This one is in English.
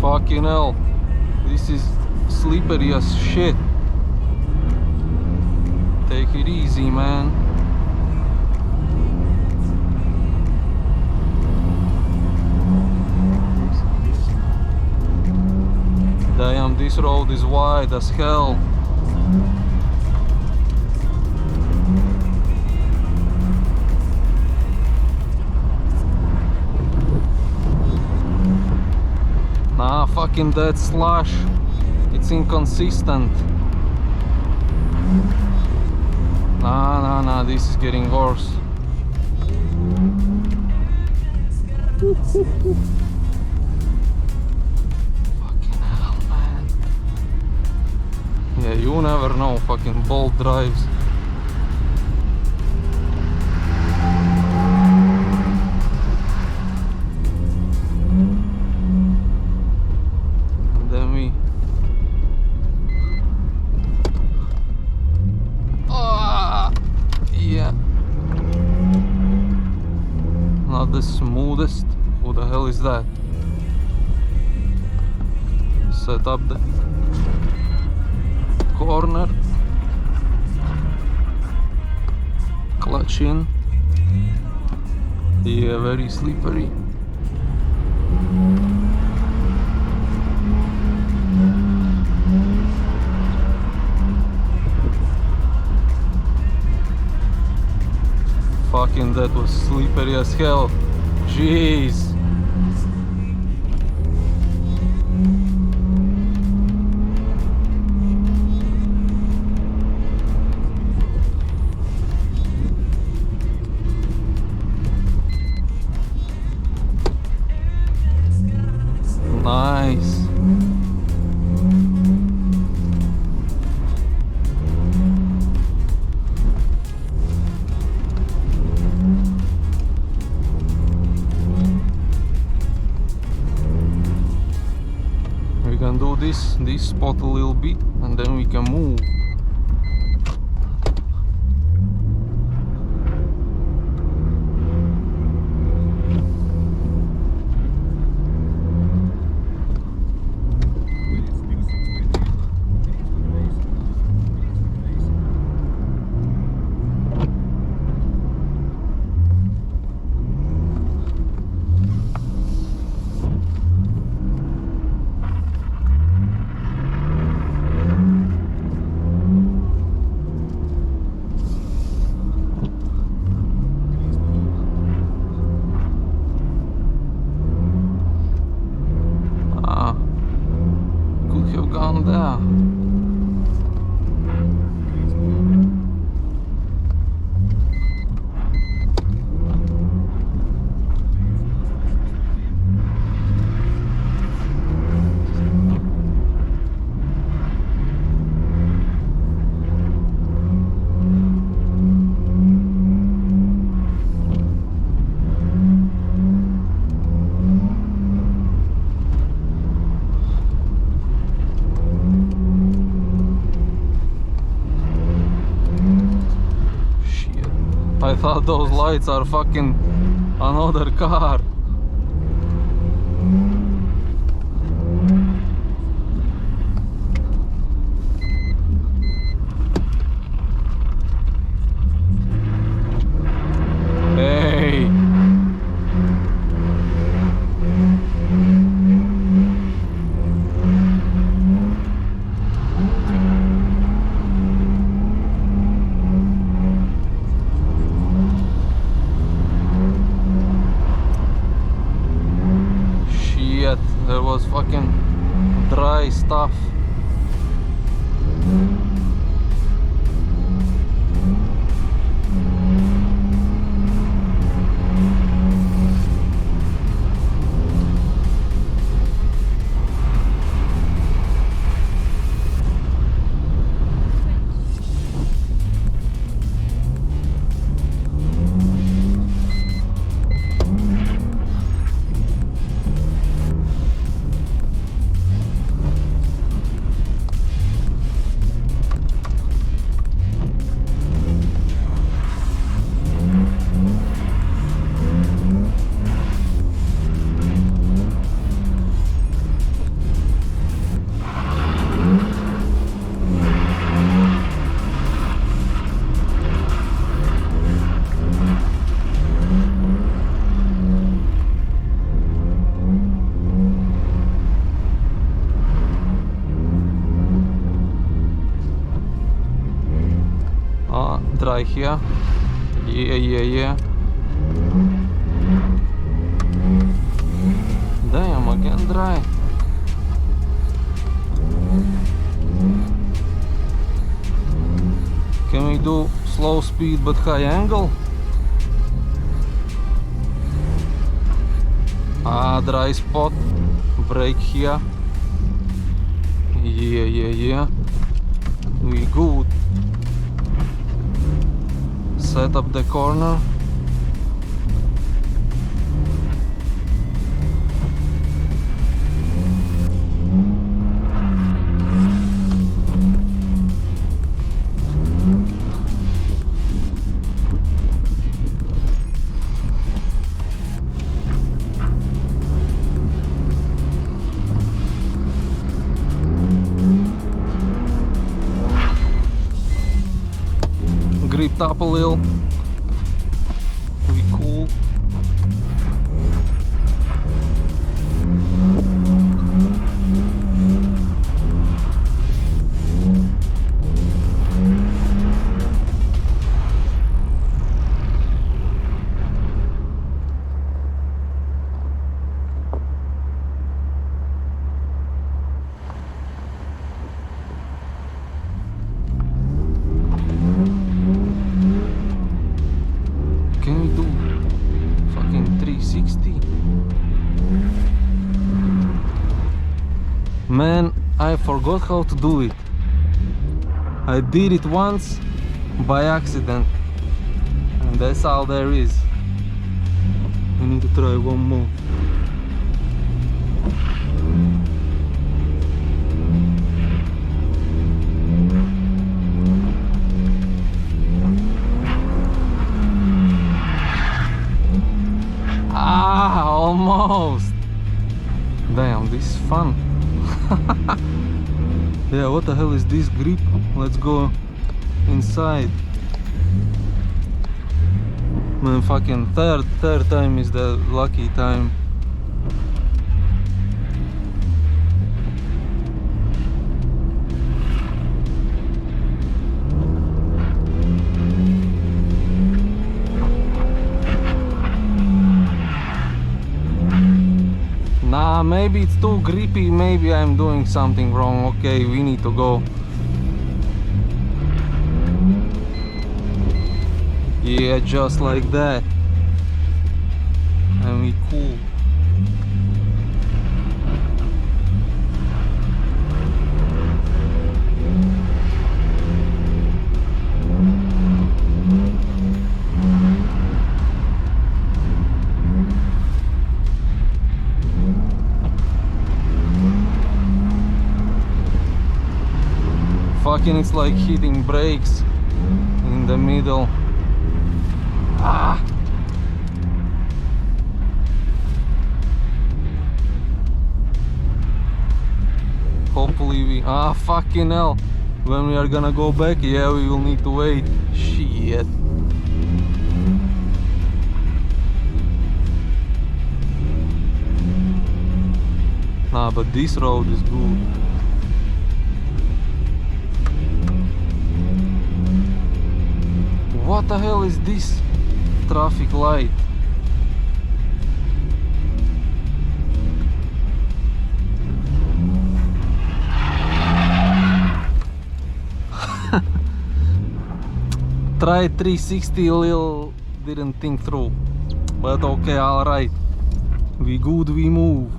Fucking hell. This is slippery as shit. Take it easy, man. Damn, this road is wide as hell. Nah, fucking dead slash. It's inconsistent. Nah, this is getting worse. Fucking hell, man. Yeah, you never know, fucking bolt drives. And then we... yeah. Not the smoothest. Who the hell is that? Set up the corner. Clutch in. Yeah, very slippery. Fucking that was slippery as hell. Jeez. Nice. We can do this spot a little bit and then we can move. I thought those lights are fucking another car. Hey. There was fucking dry stuff. dry here. Yeah. Damn, again dry. Can we do slow speed but high angle? Ah, dry spot. Brake here. Yeah. We good. Set up the corner. Gripped up a little. We cool. Can we do fucking 360? Man, I forgot how to do it. I did it once by accident, and that's all there is. I need to try one more. Ah, almost. Damn, this is fun. Yeah, what the hell is this grip? Let's go inside. Man, fucking third time is the lucky time. Nah, maybe it's too grippy, maybe I'm doing something wrong. Okay, we need to go. Yeah, just like that. And we cool. Fucking, it's like hitting brakes in the middle. Ah. Hopefully we... Ah, fucking hell. When we are gonna go back, yeah, we will need to wait. Shit. Nah, but this road is good. What the hell is this traffic light? Tried 360, little didn't think through, but okay, alright. We good, we move.